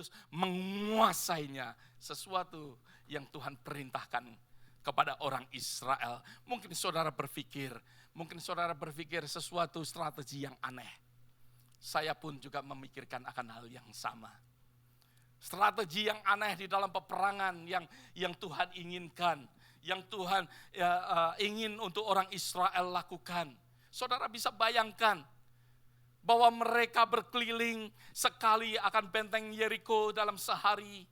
harus menguasainya. Sesuatu yang Tuhan perintahkan kepada orang Israel. Mungkin saudara berpikir sesuatu strategi yang aneh. Saya pun juga memikirkan akan hal yang sama. Strategi yang aneh di dalam peperangan yang Tuhan inginkan, yang Tuhan ingin untuk orang Israel lakukan. Saudara bisa bayangkan bahwa mereka berkeliling sekali akan benteng Yeriko dalam sehari.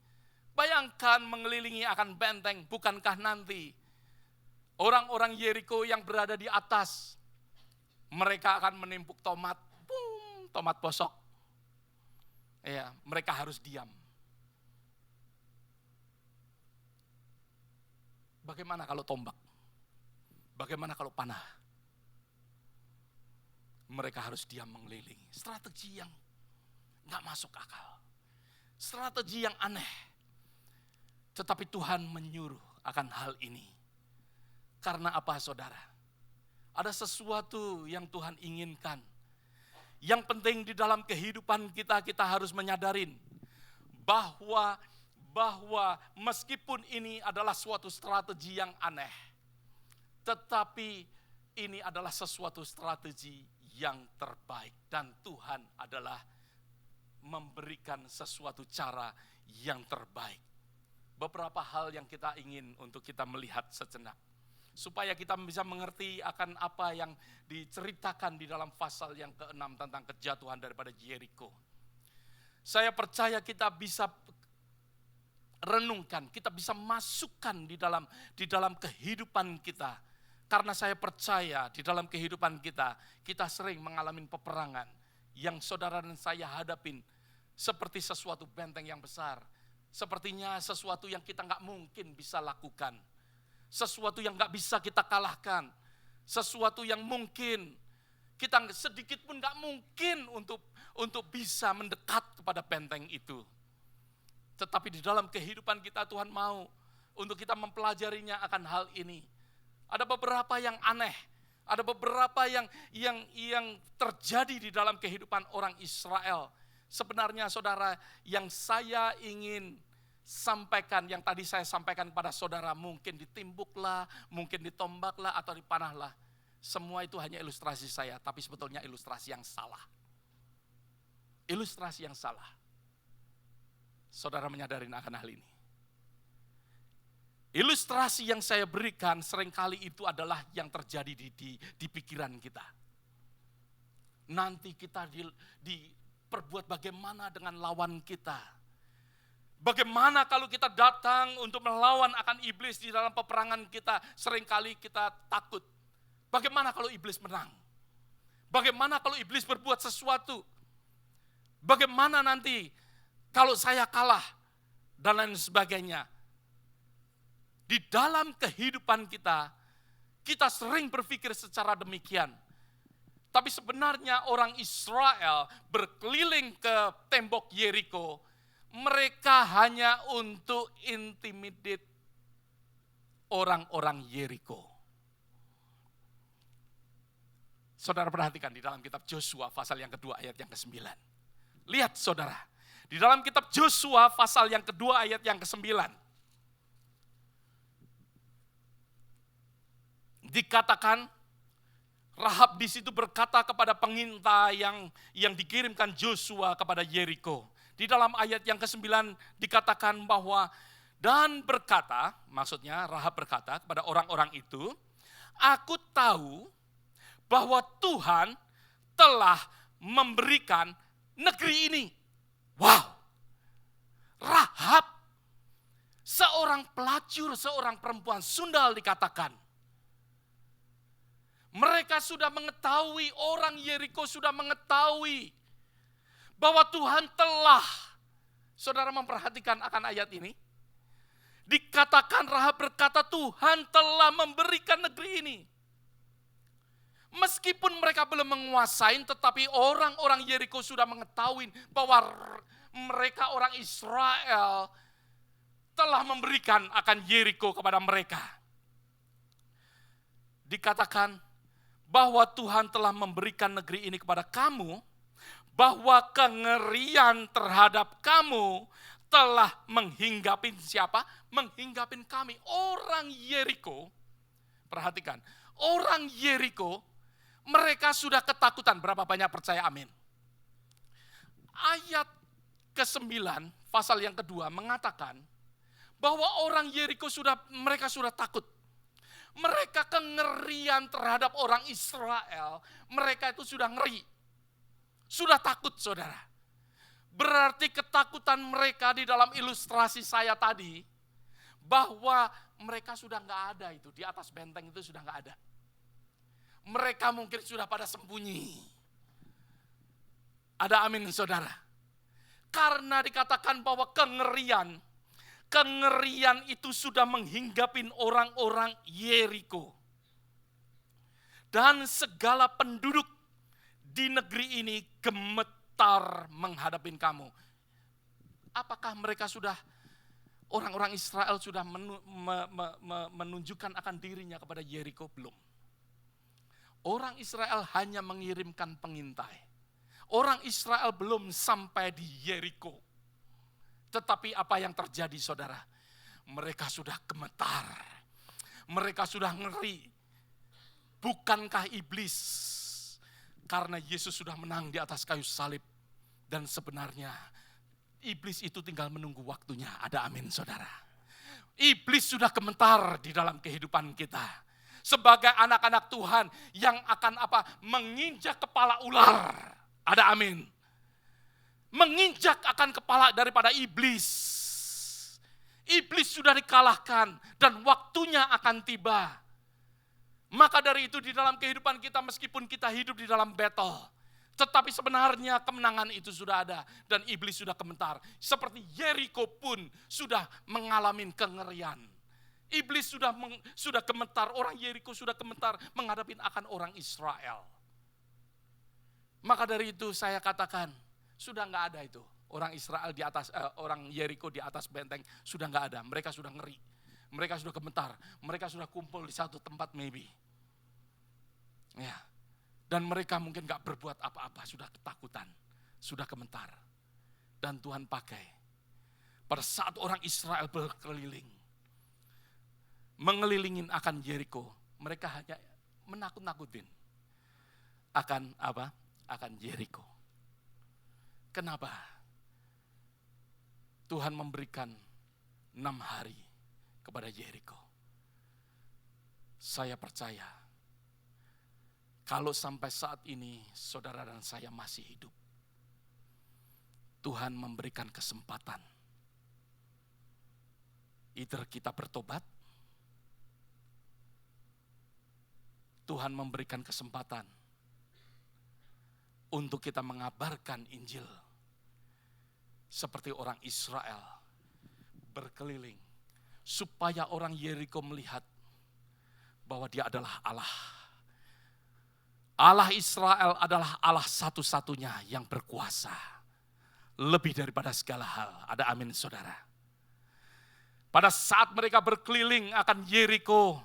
Bayangkan mengelilingi akan benteng, bukankah nanti orang-orang Yeriko yang berada di atas, mereka akan menimpuk tomat, tomat bosok. Ya, mereka harus diam. Bagaimana kalau tombak? Bagaimana kalau panah? Mereka harus diam mengelilingi. Strategi yang gak masuk akal. Strategi yang aneh. Tetapi Tuhan menyuruh akan hal ini. Karena apa saudara? Ada sesuatu yang Tuhan inginkan. Yang penting di dalam kehidupan kita harus menyadarin bahwa meskipun ini adalah suatu strategi yang aneh, tetapi ini adalah sesuatu strategi yang terbaik. Dan Tuhan adalah memberikan sesuatu cara yang terbaik. Beberapa hal yang kita ingin untuk kita melihat sejenak. Supaya kita bisa mengerti akan apa yang diceritakan di dalam pasal yang ke-6 tentang kejatuhan daripada Yeriko. Saya percaya kita bisa renungkan, kita bisa masukkan di dalam kehidupan kita. Karena saya percaya di dalam kehidupan kita sering mengalami peperangan yang saudara dan saya hadapin seperti sesuatu benteng yang besar. Sepertinya sesuatu yang kita gak mungkin bisa lakukan. Sesuatu yang gak bisa kita kalahkan. Sesuatu yang mungkin kita sedikit pun gak mungkin untuk bisa mendekat kepada benteng itu. Tetapi di dalam kehidupan kita Tuhan mau untuk kita mempelajarinya akan hal ini. Ada beberapa yang aneh. Ada beberapa yang terjadi di dalam kehidupan orang Israel. Sebenarnya saudara, yang saya ingin sampaikan, yang tadi saya sampaikan pada saudara, mungkin ditimbuklah, mungkin ditombaklah, atau dipanahlah. Semua itu hanya ilustrasi saya, tapi sebetulnya ilustrasi yang salah. Ilustrasi yang salah. Saudara menyadari akan hal ini. Ilustrasi yang saya berikan seringkali itu adalah yang terjadi di pikiran kita. Nanti kita perbuat bagaimana dengan lawan kita. Bagaimana kalau kita datang untuk melawan akan iblis di dalam peperangan kita, seringkali kita takut. Bagaimana kalau iblis menang? Bagaimana kalau iblis berbuat sesuatu? Bagaimana nanti kalau saya kalah? Dan lain sebagainya. Di dalam kehidupan kita sering berpikir secara demikian. Tapi sebenarnya orang Israel berkeliling ke tembok Yeriko, mereka hanya untuk intimidate orang-orang Yeriko. Saudara perhatikan di dalam kitab Yosua pasal yang kedua ayat yang ke-9. Lihat saudara, di dalam kitab Yosua pasal yang kedua ayat yang ke-9. Dikatakan, Rahab di situ berkata kepada pengintai yang dikirimkan Joshua kepada Yeriko. Di dalam ayat yang ke-9 dikatakan bahwa, dan berkata, maksudnya Rahab berkata kepada orang-orang itu, aku tahu bahwa Tuhan telah memberikan negeri ini. Wow, Rahab, seorang pelacur, seorang perempuan sundal dikatakan. Mereka sudah mengetahui, orang Yeriko sudah mengetahui bahwa Tuhan telah, saudara memperhatikan akan ayat ini, dikatakan Rahab berkata Tuhan telah memberikan negeri ini. Meskipun mereka belum menguasai, tetapi orang-orang Yeriko sudah mengetahui bahwa mereka orang Israel telah memberikan akan Yeriko kepada mereka. Dikatakan bahwa Tuhan telah memberikan negeri ini kepada kamu, bahwa kengerian terhadap kamu telah menghinggapin siapa? Menghinggapin kami. Orang Yeriko, perhatikan, orang Yeriko, mereka sudah ketakutan. Berapa banyak percaya amin? Ayat ke-9, pasal yang kedua mengatakan bahwa orang Yeriko mereka sudah takut. Mereka kengerian terhadap orang Israel, mereka itu sudah ngeri. Sudah takut, saudara. Berarti ketakutan mereka di dalam ilustrasi saya tadi, bahwa mereka sudah nggak ada itu, di atas benteng itu sudah nggak ada. Mereka mungkin sudah pada sembunyi. Ada amin, saudara. Karena dikatakan bahwa kengerian itu sudah menghinggapin orang-orang Yeriko. Dan segala penduduk di negeri ini gemetar menghadapin kamu. Apakah mereka sudah, orang-orang Israel sudah menunjukkan akan dirinya kepada Yeriko? Belum. Orang Israel hanya mengirimkan pengintai. Orang Israel belum sampai di Yeriko. Tetapi apa yang terjadi, saudara? Mereka sudah gemetar. Mereka sudah ngeri. Bukankah iblis? Karena Yesus sudah menang di atas kayu salib. Dan sebenarnya iblis itu tinggal menunggu waktunya. Ada amin, saudara. Iblis sudah gemetar di dalam kehidupan kita. Sebagai anak-anak Tuhan yang akan menginjak kepala ular. Ada amin. Menginjak akan kepala daripada iblis. Iblis sudah dikalahkan dan waktunya akan tiba. Maka dari itu di dalam kehidupan kita, meskipun kita hidup di dalam battle, tetapi sebenarnya kemenangan itu sudah ada dan iblis sudah gemetar. Seperti Yeriko pun sudah mengalami kengerian. Iblis sudah gemetar, orang Yeriko sudah gemetar menghadapi akan orang Israel. Maka dari itu saya katakan, sudah nggak ada itu. Orang Israel di atas, orang Yeriko di atas benteng sudah nggak ada. Mereka sudah ngeri. Mereka sudah gemetar. Mereka sudah kumpul di satu tempat maybe. Ya. Dan mereka mungkin nggak berbuat apa-apa. Sudah ketakutan. Sudah gemetar. Dan Tuhan pakai. Pada saat orang Israel berkeliling. Mengelilingin akan Yeriko. Mereka hanya menakut-nakutin. Akan apa? Akan Yeriko. Kenapa? Tuhan memberikan 6 hari kepada Yeriko. Saya percaya, kalau sampai saat ini saudara dan saya masih hidup, Tuhan memberikan kesempatan. Either kita bertobat, Tuhan memberikan kesempatan untuk kita mengabarkan Injil. Seperti orang Israel berkeliling. Supaya orang Yeriko melihat bahwa dia adalah Allah. Allah Israel adalah Allah satu-satunya yang berkuasa. Lebih daripada segala hal. Ada amin, saudara. Pada saat mereka berkeliling akan Yeriko,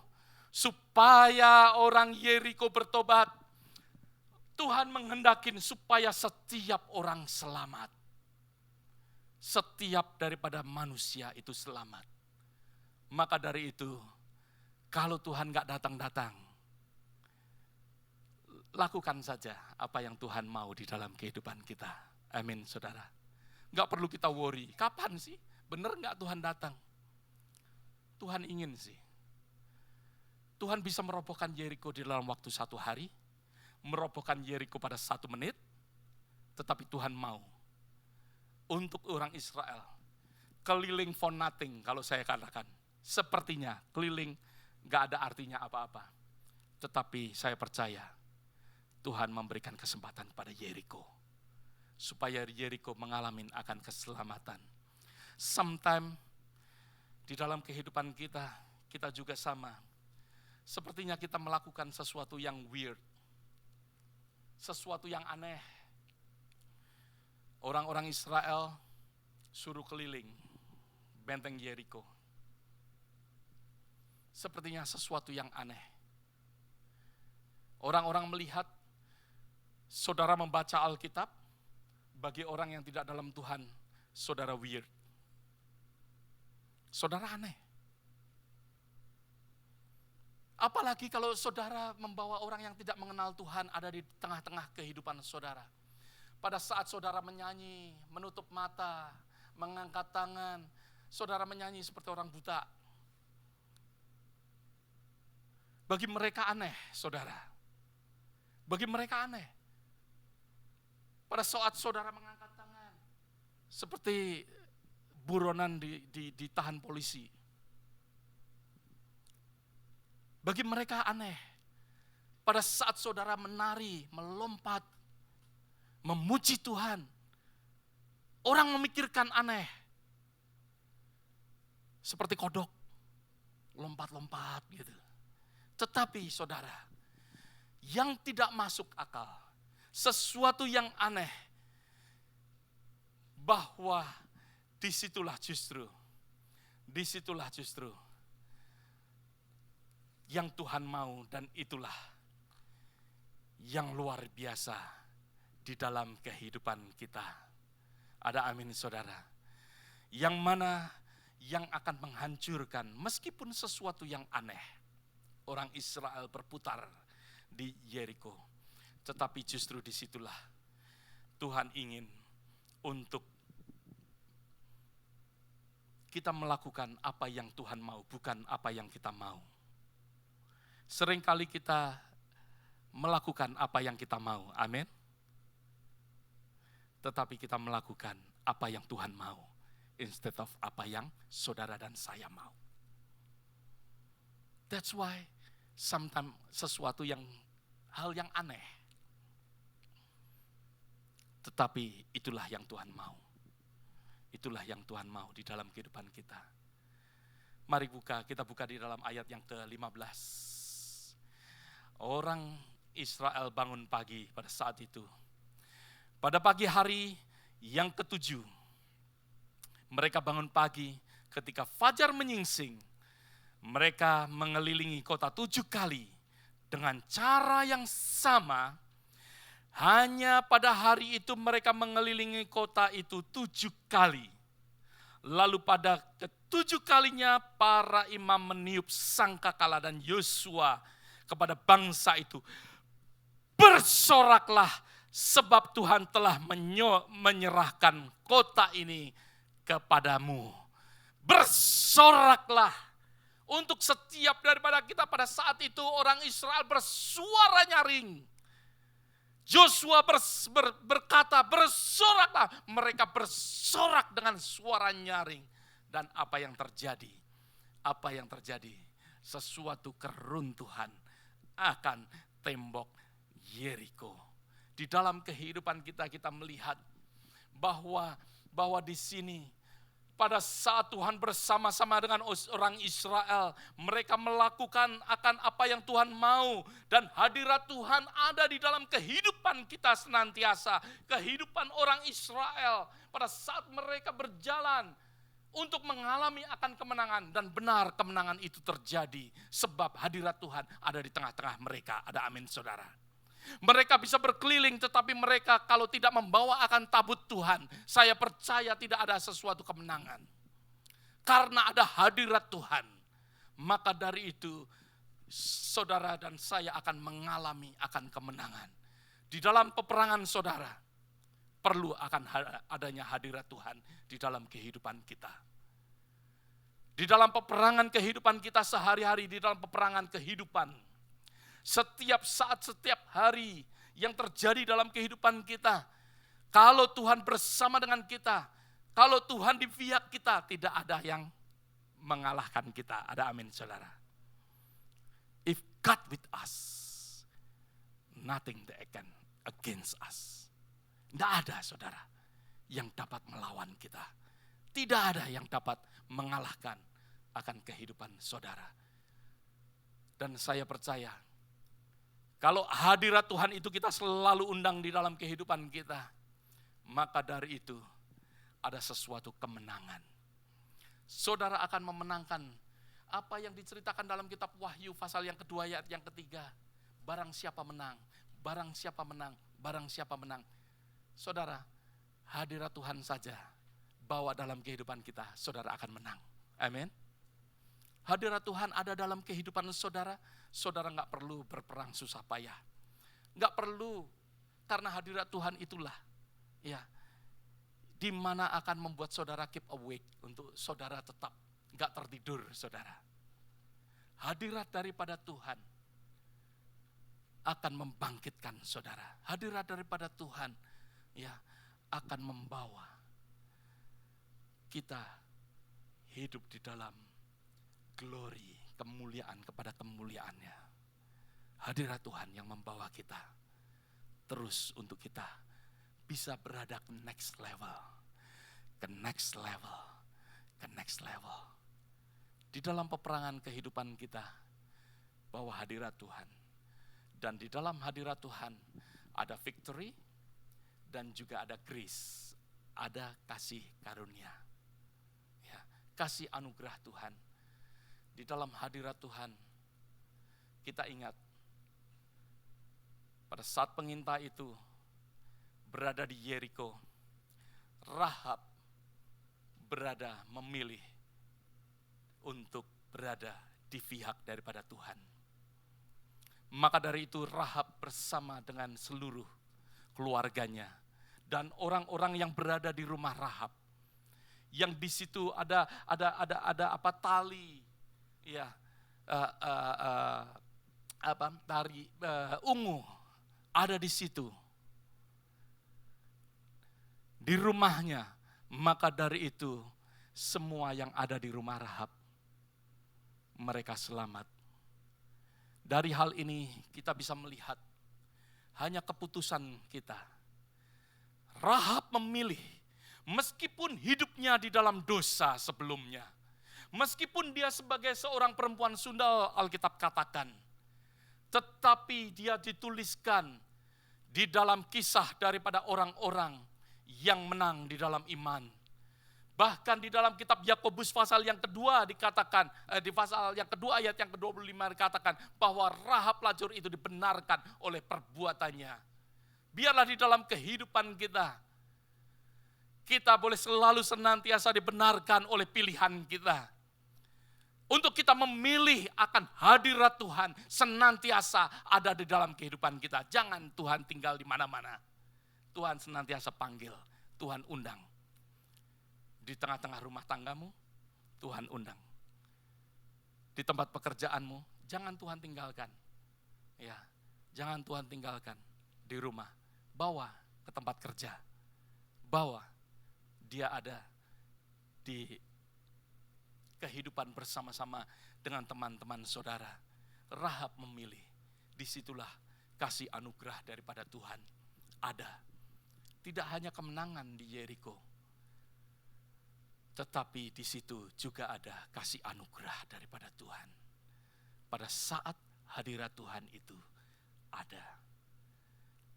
supaya orang Yeriko bertobat, Tuhan menghendakin supaya setiap orang selamat. Setiap daripada manusia itu selamat. Maka dari itu, kalau Tuhan gak datang-datang, lakukan saja apa yang Tuhan mau di dalam kehidupan kita. Amin, saudara. Gak perlu kita worry, kapan sih? Bener gak Tuhan datang? Tuhan ingin sih. Tuhan bisa merobohkan Yeriko di dalam waktu 1 hari, merobohkan Yeriko pada 1 menit, tetapi Tuhan mau. Untuk orang Israel, keliling for nothing kalau saya katakan. Sepertinya keliling gak ada artinya apa-apa. Tetapi saya percaya Tuhan memberikan kesempatan pada Yeriko. Supaya Yeriko mengalami akan keselamatan. Sometimes di dalam kehidupan kita, kita juga sama. Sepertinya kita melakukan sesuatu yang weird. Sesuatu yang aneh. Orang-orang Israel suruh keliling benteng Yeriko. Sepertinya sesuatu yang aneh. Orang-orang melihat, saudara membaca Alkitab, Bagi orang yang tidak dalam Tuhan, saudara weird. Saudara aneh. Apalagi kalau saudara membawa orang yang tidak mengenal Tuhan ada di tengah-tengah kehidupan saudara. Pada saat saudara menyanyi, menutup mata, mengangkat tangan, saudara menyanyi seperti orang buta. Bagi mereka aneh, saudara. Bagi mereka aneh. Pada saat saudara mengangkat tangan, seperti buronan ditahan polisi. Bagi mereka aneh. Pada saat saudara menari, melompat, memuji Tuhan, orang memikirkan aneh. Seperti kodok, lompat-lompat gitu. Tetapi saudara, yang tidak masuk akal, sesuatu yang aneh, bahwa disitulah justru yang Tuhan mau, dan itulah yang luar biasa di dalam kehidupan kita. Ada amin saudara. Yang mana yang akan menghancurkan meskipun sesuatu yang aneh. Orang Israel berputar di Yeriko. Tetapi justru disitulah Tuhan ingin untuk kita melakukan apa yang Tuhan mau, bukan apa yang kita mau. Seringkali kita melakukan apa yang kita mau, amin. Tetapi kita melakukan apa yang Tuhan mau, instead of apa yang saudara dan saya mau. That's why sometimes sesuatu hal yang aneh. Tetapi itulah yang Tuhan mau. Itulah yang Tuhan mau di dalam kehidupan kita. Mari kita buka di dalam ayat yang ke-15. Orang Israel bangun pagi pada saat itu. Pada pagi hari yang ke-7, mereka bangun pagi ketika fajar menyingsing. Mereka mengelilingi kota 7 kali dengan cara yang sama. Hanya pada hari itu mereka mengelilingi kota itu 7 kali. Lalu pada ke-7 kalinya para imam meniup sangkakala dan Yosua kepada bangsa itu. Bersoraklah sebab Tuhan telah menyerahkan kota ini kepadamu. Bersoraklah. Untuk setiap daripada kita pada saat itu orang Israel bersuara nyaring. Joshua berkata, bersoraklah. Mereka bersorak dengan suara nyaring. Dan apa yang terjadi? Apa yang terjadi? Sesuatu keruntuhan akan tembok Yeriko. Di dalam kehidupan kita melihat bahwa di sini pada saat Tuhan bersama-sama dengan orang Israel, mereka melakukan akan apa yang Tuhan mau. Dan hadirat Tuhan ada di dalam kehidupan kita senantiasa. Kehidupan orang Israel pada saat mereka berjalan untuk mengalami akan kemenangan. Dan benar kemenangan itu terjadi sebab hadirat Tuhan ada di tengah-tengah mereka. Ada amin saudara. Mereka bisa berkeliling tetapi mereka kalau tidak membawa akan tabut Tuhan, saya percaya tidak ada sesuatu kemenangan. Karena ada hadirat Tuhan, maka dari itu saudara dan saya akan mengalami akan kemenangan. Di dalam peperangan saudara, perlu akan adanya hadirat Tuhan di dalam kehidupan kita. Di dalam peperangan kehidupan kita sehari-hari, di dalam peperangan kehidupan. Setiap saat, setiap hari yang terjadi dalam kehidupan kita. Kalau Tuhan bersama dengan kita, kalau Tuhan di pihak kita, tidak ada yang mengalahkan kita. Ada amin saudara. If God with us, nothing that can against us. Tidak ada saudara yang dapat melawan kita. Tidak ada yang dapat mengalahkan akan kehidupan saudara. Dan saya percaya, kalau hadirat Tuhan itu kita selalu undang di dalam kehidupan kita, maka dari itu ada sesuatu kemenangan. Saudara akan memenangkan apa yang diceritakan dalam kitab Wahyu pasal yang kedua ayat yang ketiga. Barang siapa menang, barang siapa menang, barang siapa menang. Saudara, hadirat Tuhan saja bawa dalam kehidupan kita, saudara akan menang. Amin. Hadirat Tuhan ada dalam kehidupan saudara, saudara nggak perlu berperang susah payah. Nggak perlu, karena hadirat Tuhan itulah ya, di mana akan membuat saudara keep awake, untuk saudara tetap nggak tertidur, saudara. Hadirat daripada Tuhan akan membangkitkan saudara. Hadirat daripada Tuhan ya akan membawa kita hidup di dalam glory, kemuliaan kepada kemuliaannya. Hadirat Tuhan yang membawa kita terus untuk kita bisa berada ke next level, ke next level, ke next level. Di dalam peperangan kehidupan kita, bahwa hadirat Tuhan. Dan di dalam hadirat Tuhan ada victory dan juga ada grace, ada kasih karunia. Ya, kasih anugerah Tuhan. Di dalam hadirat Tuhan kita ingat pada saat pengintai itu berada di Yeriko, Rahab berada memilih untuk berada di pihak daripada Tuhan. Maka dari itu Rahab bersama dengan seluruh keluarganya dan orang-orang yang berada di rumah Rahab, yang di situ ada apa, tali ya, tari ungu ada di situ di rumahnya. Maka dari itu semua yang ada di rumah Rahab mereka selamat. Dari hal ini kita bisa melihat hanya keputusan kita. Rahab memilih, meskipun hidupnya di dalam dosa sebelumnya, meskipun dia sebagai seorang perempuan sundal, Alkitab katakan, tetapi dia dituliskan di dalam kisah daripada orang-orang yang menang di dalam iman. Bahkan di dalam kitab Yakobus pasal yang kedua dikatakan, di pasal yang kedua ayat yang ke-25 dikatakan bahwa Rahab pelacur itu dibenarkan oleh perbuatannya. Biarlah di dalam kehidupan kita boleh selalu senantiasa dibenarkan oleh pilihan kita. Untuk kita memilih akan hadirat Tuhan senantiasa ada di dalam kehidupan kita. Jangan Tuhan tinggal di mana-mana. Tuhan senantiasa panggil, Tuhan undang. Di tengah-tengah rumah tanggamu, Tuhan undang. Di tempat pekerjaanmu, jangan Tuhan tinggalkan. Ya, jangan Tuhan tinggalkan di rumah. Bawa ke tempat kerja. Bawa dia ada di kehidupan bersama-sama dengan teman-teman saudara. Rahab memilih, disitulah kasih anugerah daripada Tuhan ada. Tidak hanya kemenangan di Yeriko, tetapi di situ juga ada kasih anugerah daripada Tuhan. Pada saat hadirat Tuhan itu ada,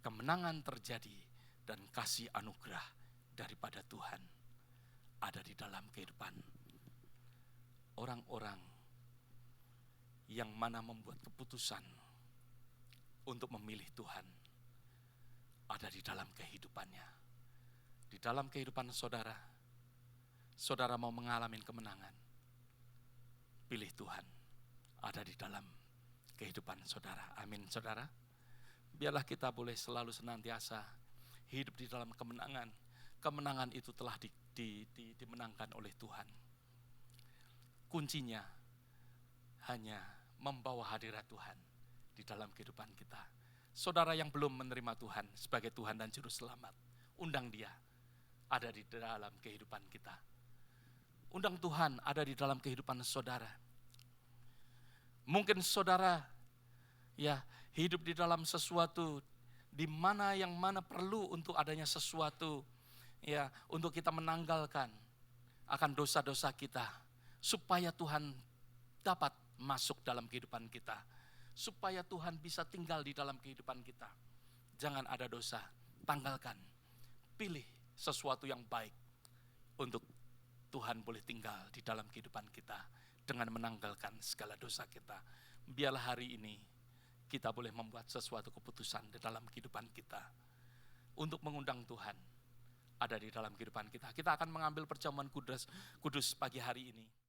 kemenangan terjadi dan kasih anugerah daripada Tuhan ada di dalam kehidupan orang-orang yang mana membuat keputusan untuk memilih Tuhan. Ada di dalam kehidupannya. Di dalam kehidupan saudara, saudara mau mengalami kemenangan, pilih Tuhan. Ada di dalam kehidupan saudara. Amin, saudara. Biarlah kita boleh selalu senantiasa hidup di dalam kemenangan. Kemenangan itu telah dimenangkan oleh Tuhan. Kuncinya hanya membawa hadirat Tuhan di dalam kehidupan kita. Saudara yang belum menerima Tuhan sebagai Tuhan dan Juru Selamat, undang dia ada di dalam kehidupan kita. Undang Tuhan ada di dalam kehidupan saudara. Mungkin saudara ya hidup di dalam sesuatu di mana yang mana perlu untuk adanya sesuatu ya untuk kita menanggalkan akan dosa-dosa kita supaya Tuhan dapat masuk dalam kehidupan kita. Supaya Tuhan bisa tinggal di dalam kehidupan kita. Jangan ada dosa, tanggalkan. Pilih sesuatu yang baik untuk Tuhan boleh tinggal di dalam kehidupan kita dengan menanggalkan segala dosa kita. Biarlah hari ini kita boleh membuat sesuatu keputusan di dalam kehidupan kita untuk mengundang Tuhan. ada di dalam kehidupan kita. Kita akan mengambil perjamuan kudus pagi hari ini.